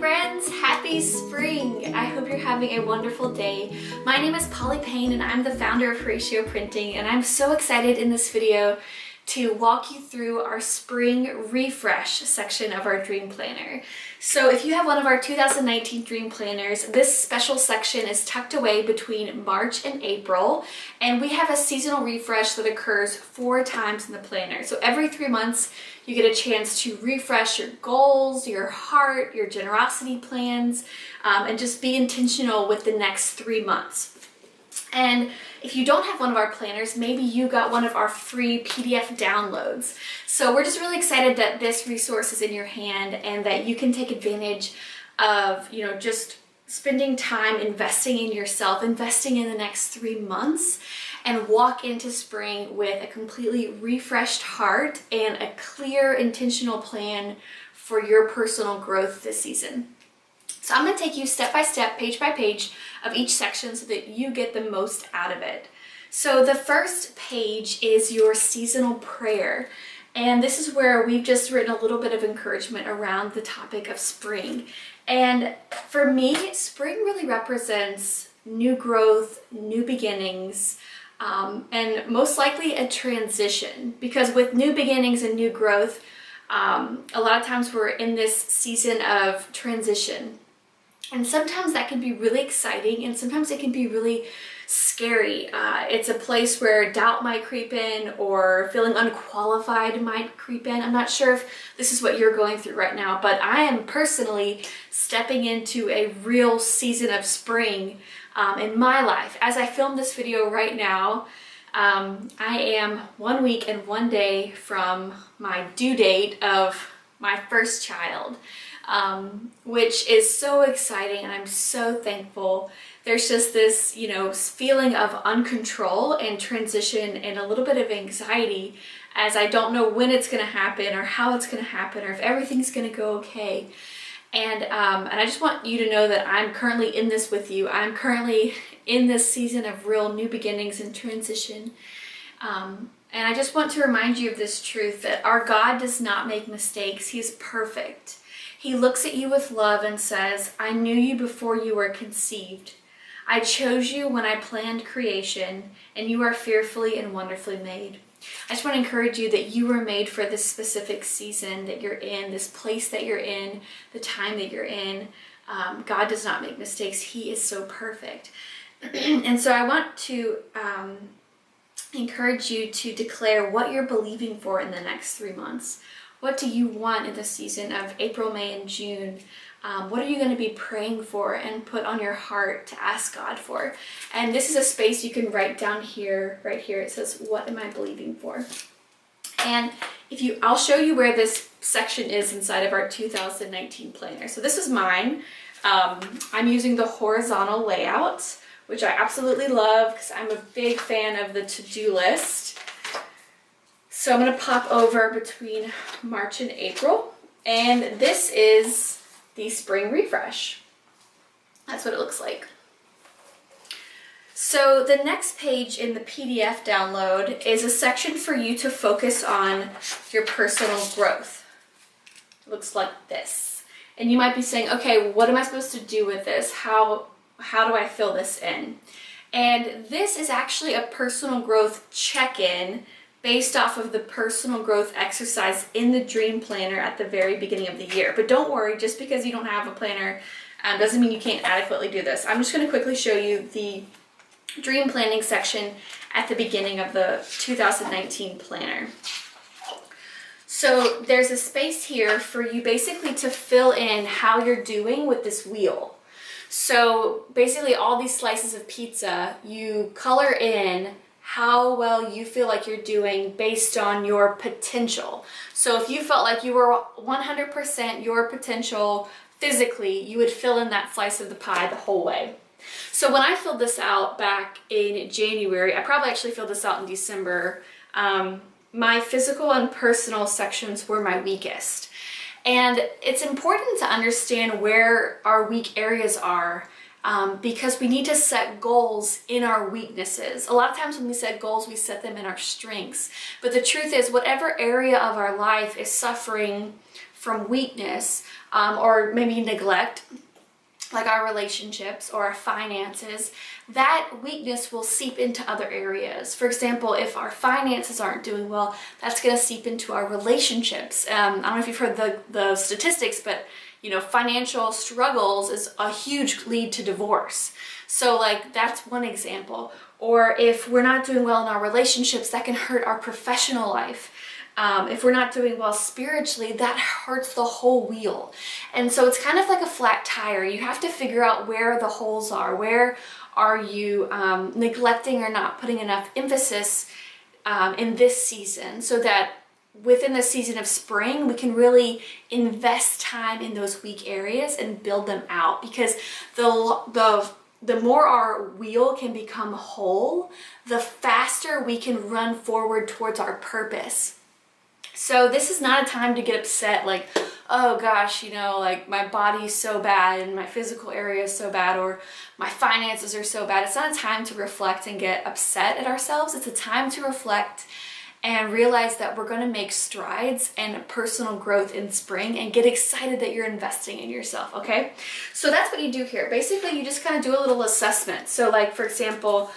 friends, happy spring! I hope you're having a wonderful day. My name is Polly Payne and I'm the founder of Horacio Printing, and I'm so excited in this video to walk you through our spring refresh section of our dream planner. So if you have one of our 2019 dream planners, this special section is tucked away between March and April, and we have a seasonal refresh that occurs 4 times in the planner. So every 3 months you get a chance to refresh your goals, your heart, your generosity plans, and just be intentional with the next 3 months. And if you don't have one of our planners, maybe you got one of our free PDF downloads. So we're just really excited that this resource is in your hand and that you can take advantage of, just spending time investing in yourself, investing in the next 3 months, and walk into spring with a completely refreshed heart and a clear, intentional plan for your personal growth this season. So I'm going to take you step by step, page by page of each section so that you get the most out of it. So the first page is your seasonal prayer. And this is where we've just written a little bit of encouragement around the topic of spring. And for me, spring really represents new growth, new beginnings, and most likely a transition. Because with new beginnings and new growth, a lot of times we're in this season of transition. And sometimes that can be really exciting, and sometimes it can be really scary. It's a place where doubt might creep in, or feeling unqualified might creep in. I'm not sure if this is what you're going through right now, but I am personally stepping into a real season of spring in my life. As I film this video right now, I am 1 week and 1 day from my due date of my first child. Which is so exciting, and I'm so thankful. There's just this, feeling of uncontrol and transition and a little bit of anxiety as I don't know when it's going to happen or how it's going to happen or if everything's going to go okay. And I just want you to know that I'm currently in this with you. I'm currently in this season of real new beginnings and transition. And I just want to remind you of this truth that our God does not make mistakes. He is perfect. He looks at you with love and says, I knew you before you were conceived. I chose you when I planned creation, and you are fearfully and wonderfully made. I just want to encourage you that you were made for this specific season that you're in, this place that you're in, the time that you're in. God does not make mistakes. He is so perfect. And so I want to encourage you to declare what you're believing for in the next 3 months. What do you want in the season of April, May, and June? What are you going to be praying for and put on your heart to ask God for? And this is a space you can write down here, right here. It says, what am I believing for? And I'll show you where this section is inside of our 2019 planner. So this is mine. I'm using the horizontal layout, which I absolutely love because I'm a big fan of the to-do list. So I'm going to pop over between March and April, and this is the spring refresh. That's what it looks like. So the next page in the PDF download is a section for you to focus on your personal growth. It looks like this. And you might be saying, okay, what am I supposed to do with this? How do I fill this in? And this is actually a personal growth check-in based off of the personal growth exercise in the dream planner at the very beginning of the year. But don't worry, just because you don't have a planner doesn't mean you can't adequately do this. I'm just going to quickly show you the dream planning section at the beginning of the 2019 planner. So there's a space here for you basically to fill in how you're doing with this wheel. So basically all these slices of pizza, you color in how well you feel like you're doing based on your potential. So if you felt like you were 100% your potential physically, you would fill in that slice of the pie the whole way. So when I filled this out back in January, I probably actually filled this out in December, my physical and personal sections were my weakest. And it's important to understand where our weak areas are, because we need to set goals in our weaknesses. A lot of times when we set goals, we set them in our strengths. But the truth is, whatever area of our life is suffering from weakness or maybe neglect, like our relationships or our finances, that weakness will seep into other areas. For example, if our finances aren't doing well, that's going to seep into our relationships. I don't know if you've heard the statistics, but financial struggles is a huge lead to divorce. So like that's one example. Or if we're not doing well in our relationships, that can hurt our professional life. If we're not doing well spiritually, that hurts the whole wheel. And so it's kind of like a flat tire. You have to figure out where the holes are. Where are you neglecting or not putting enough emphasis in this season, so that within the season of spring, we can really invest time in those weak areas and build them out. Because the more our wheel can become whole, the faster we can run forward towards our purpose. So this is not a time to get upset like, oh gosh, like my body's so bad and my physical area is so bad, or my finances are so bad. It's not a time to reflect and get upset at ourselves. It's a time to reflect and realize that we're going to make strides and personal growth in spring, and get excited that you're investing in yourself, okay? So that's what you do here. Basically, you just kind of do a little assessment. So like, for example,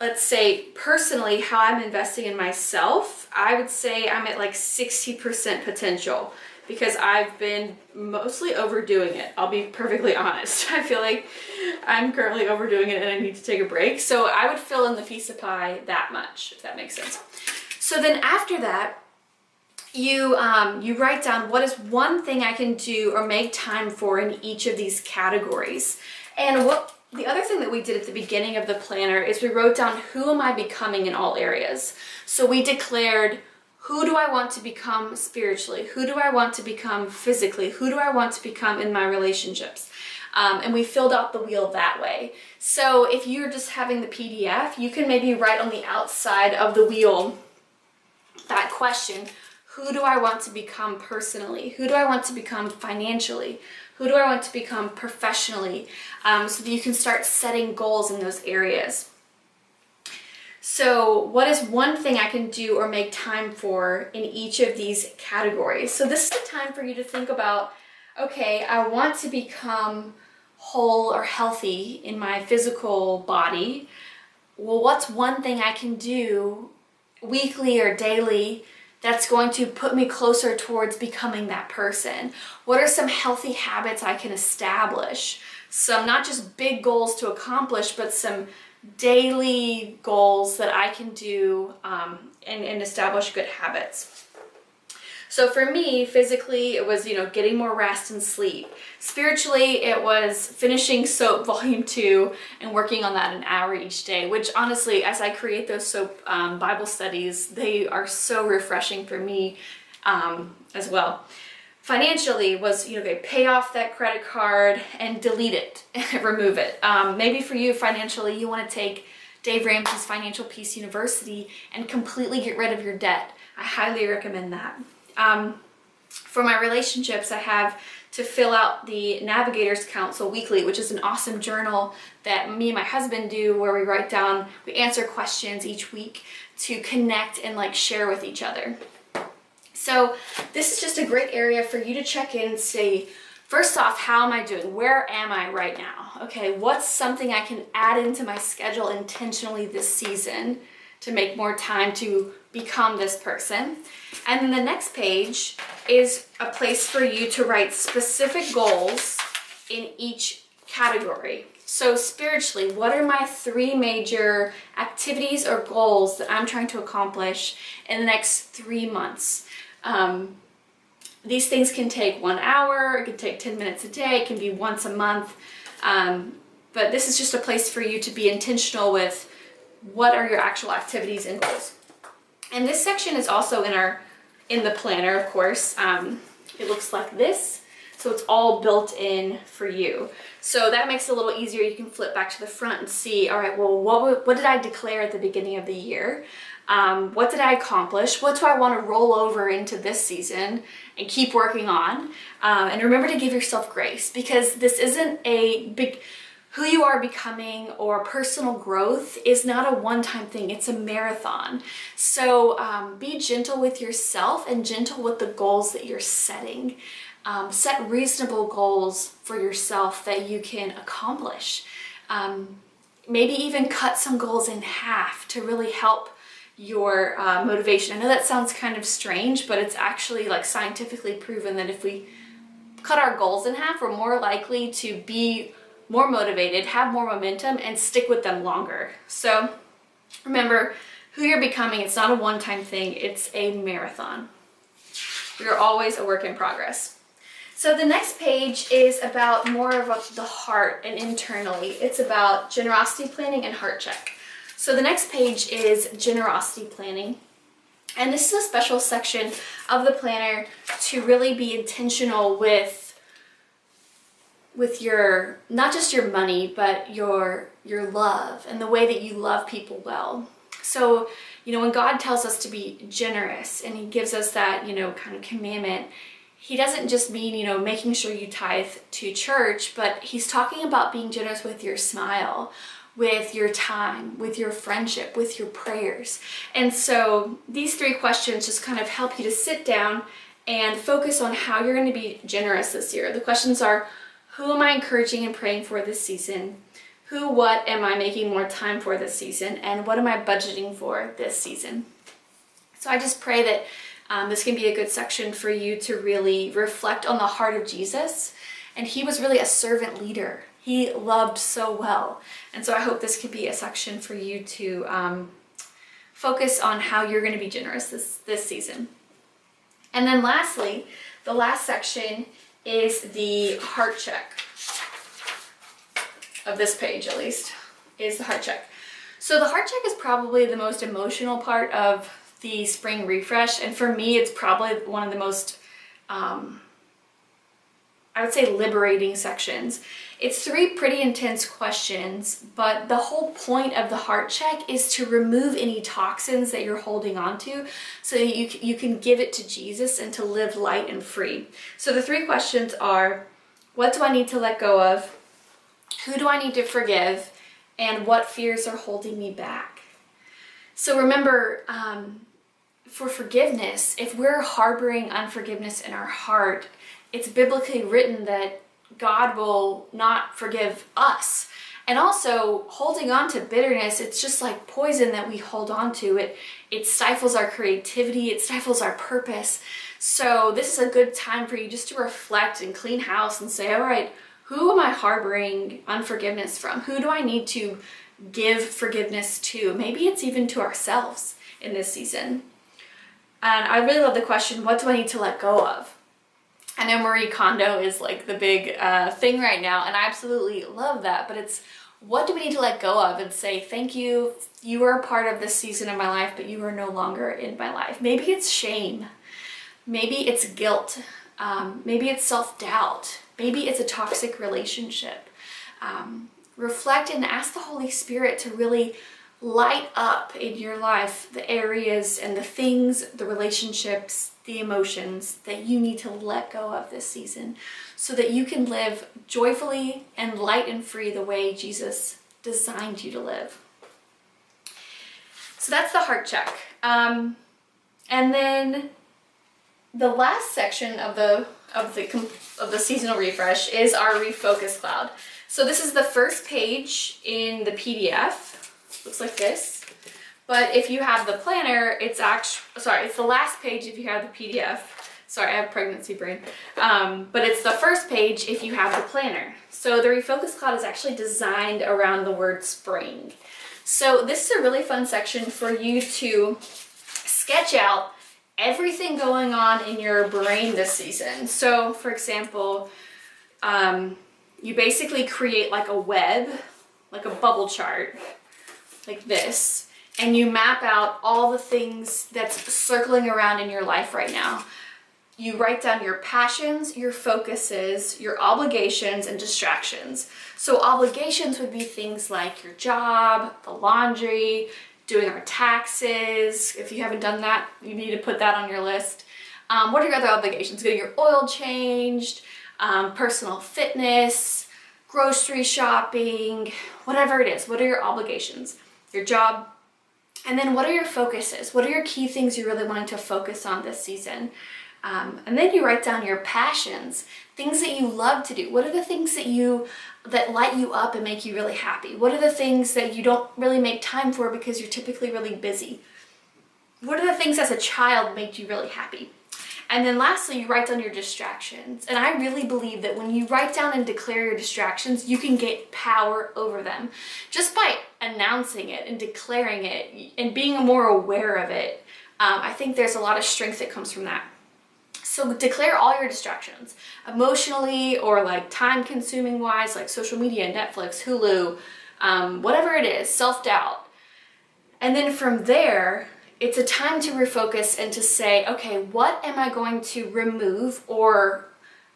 let's say personally how I'm investing in myself, I would say I'm at like 60% potential, because I've been mostly overdoing it. I'll be perfectly honest. I feel like I'm currently overdoing it and I need to take a break. So I would fill in the piece of pie that much, if that makes sense. So then after that, you write down what is one thing I can do or make time for in each of these categories. And the other thing that we did at the beginning of the planner is we wrote down, who am I becoming in all areas? So we declared, who do I want to become spiritually? Who do I want to become physically? Who do I want to become in my relationships? And we filled out the wheel that way. So if you're just having the PDF, you can maybe write on the outside of the wheel that question, who do I want to become personally? Who do I want to become financially? Who do I want to become professionally? So that you can start setting goals in those areas. So what is one thing I can do or make time for in each of these categories? So this is the time for you to think about, okay, I want to become whole or healthy in my physical body. Well, what's one thing I can do weekly or daily that's going to put me closer towards becoming that person? What are some healthy habits I can establish? Some not just big goals to accomplish, but some daily goals that I can do and establish good habits. So for me, physically, it was, getting more rest and sleep. Spiritually, it was finishing SOAP Volume 2 and working on that an hour each day, which honestly, as I create those SOAP Bible studies, they are so refreshing for me as well. Financially was, pay off that credit card and delete it, remove it. Maybe for you, financially, you want to take Dave Ramsey's Financial Peace University and completely get rid of your debt. I highly recommend that. For my relationships, I have to fill out the Navigators Council weekly, which is an awesome journal that me and my husband do, where we answer questions each week to connect and share with each other. So this is just a great area for you to check in and see, first off, how am I doing? Where am I right now? Okay, what's something I can add into my schedule intentionally this season to make more time to become this person? And then the next page is a place for you to write specific goals in each category. So spiritually, what are my 3 major activities or goals that I'm trying to accomplish in the next 3 months? These things can take 1 hour, it can take 10 minutes a day, it can be once a month. But this is just a place for you to be intentional with what are your actual activities and goals. And this section is also in the planner, of course. It looks like this. So it's all built in for you. So that makes it a little easier. You can flip back to the front and see, all right, well, what did I declare at the beginning of the year? What did I accomplish? What do I want to roll over into this season and keep working on? And remember to give yourself grace, because this isn't a big, who you are becoming or personal growth is not a one-time thing, it's a marathon. So be gentle with yourself and gentle with the goals that you're setting. Set reasonable goals for yourself that you can accomplish. Maybe even cut some goals in half to really help your motivation. I know that sounds kind of strange, but it's actually like scientifically proven that if we cut our goals in half, we're more likely to be more motivated, have more momentum, and stick with them longer. So remember, who you're becoming, it's not a one-time thing, it's a marathon. You're always a work in progress. So the next page is about more of the heart and internally. It's about generosity planning and heart check. So the next page is generosity planning. And this is a special section of the planner to really be intentional with your, not just your money, but your love and the way that you love people well. So, when God tells us to be generous and he gives us that, kind of commandment, he doesn't just mean, making sure you tithe to church, but he's talking about being generous with your smile, with your time, with your friendship, with your prayers. And so these 3 questions just kind of help you to sit down and focus on how you're going to be generous this year. The questions are, who am I encouraging and praying for this season? What am I making more time for this season? And what am I budgeting for this season? So I just pray that this can be a good section for you to really reflect on the heart of Jesus. And he was really a servant leader. He loved so well. And so I hope this could be a section for you to focus on how you're going to be generous this season. And then lastly, the last section is the heart check of this page, at least, is the heart check. So the heart check is probably the most emotional part of the spring refresh, and for me it's probably one of the most I would say liberating sections. It's 3 pretty intense questions, but the whole point of the heart check is to remove any toxins that you're holding on to so that you can give it to Jesus and to live light and free. So the 3 questions are, what do I need to let go of? Who do I need to forgive? And what fears are holding me back? So remember, for forgiveness, if we're harboring unforgiveness in our heart, it's biblically written that God will not forgive us. And also, holding on to bitterness, it's just like poison that we hold on to. It stifles our creativity, it stifles our purpose. So this is a good time for you just to reflect and clean house and say, all right, who am I harboring unforgiveness from? Who do I need to give forgiveness to? Maybe it's even to ourselves in this season. And I really love the question, what do I need to let go of? I know Marie Kondo is like the big thing right now, and I absolutely love that, but it's what do we need to let go of and say, thank you, you were a part of this season of my life, but you are no longer in my life. Maybe it's shame, maybe it's guilt, maybe it's self-doubt, maybe it's a toxic relationship. Reflect and ask the Holy Spirit to really light up in your life the areas and the things, the relationships, the emotions that you need to let go of this season so that you can live joyfully and light and free the way Jesus designed you to live. So that's the heart check. And then the last section of the seasonal refresh is our refocus cloud. So this is the first page in the PDF. Looks like this. But if you have the planner, it's the last page if you have the PDF. Sorry, I have pregnancy brain. But it's the first page if you have the planner. So the refocus cloud is actually designed around the word spring. So this is a really fun section for you to sketch out everything going on in your brain this season. So for example, you basically create like a web, like a bubble chart, like this, and you map out all the things that's circling around in your life right now. You write down your passions, your focuses, your obligations, and distractions. So obligations would be things like your job, the laundry, doing our taxes. If you haven't done that, you need to put that on your list. What are your other obligations? Getting your oil changed, personal fitness, grocery shopping, whatever it is. What are your obligations? Your job. And then what are your focuses? What are your key things you're really wanting to focus on this season? And then you write down your passions, things that you love to do. What are the things that light you up and make you really happy? What are the things that you don't really make time for because you're typically really busy? What are the things as a child made you really happy? And then lastly, you write down your distractions. And I really believe that when you write down and declare your distractions, you can get power over them. Just by announcing it and declaring it and being more aware of it, I think there's a lot of strength that comes from that. So declare all your distractions, emotionally or like time-consuming wise, like social media, Netflix, Hulu, whatever it is, self-doubt. And then from there, it's a time to refocus and to say, okay, what am I going to remove or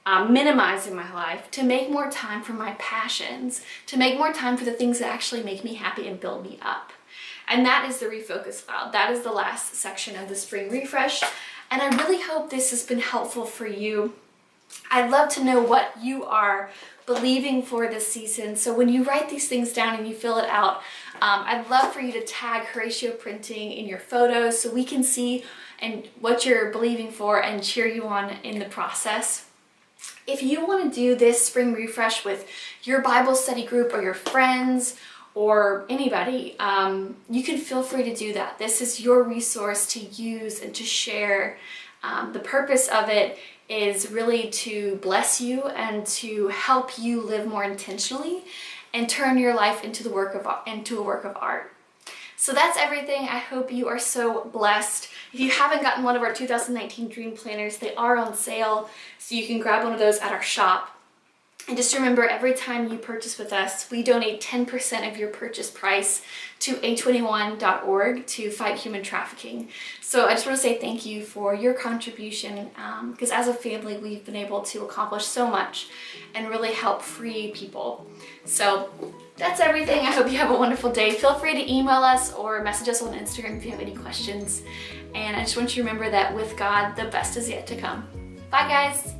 minimize in my life to make more time for my passions, to make more time for the things that actually make me happy and build me up. And that is the refocus file. That is the last section of the spring refresh. And I really hope this has been helpful for you. I'd love to know what you are believing for this season. So when you write these things down and you fill it out, I'd love for you to tag Horacio Printing in your photos so we can see and what you're believing for and cheer you on in the process. If you want to do this spring refresh with your Bible study group or your friends or anybody, you can feel free to do that. This is your resource to use and to share. The purpose of it is really to bless you and to help you live more intentionally and turn your life into a work of art. So that's everything. I hope you are so blessed. If you haven't gotten one of our 2019 Dream Planners, they are on sale, so you can grab one of those at our shop. And just remember, every time you purchase with us, we donate 10% of your purchase price to a21.org to fight human trafficking. So I just want to say thank you for your contribution, because as a family, we've been able to accomplish so much and really help free people. So that's everything. I hope you have a wonderful day. Feel free to email us or message us on Instagram if you have any questions. And I just want you to remember that with God, the best is yet to come. Bye, guys.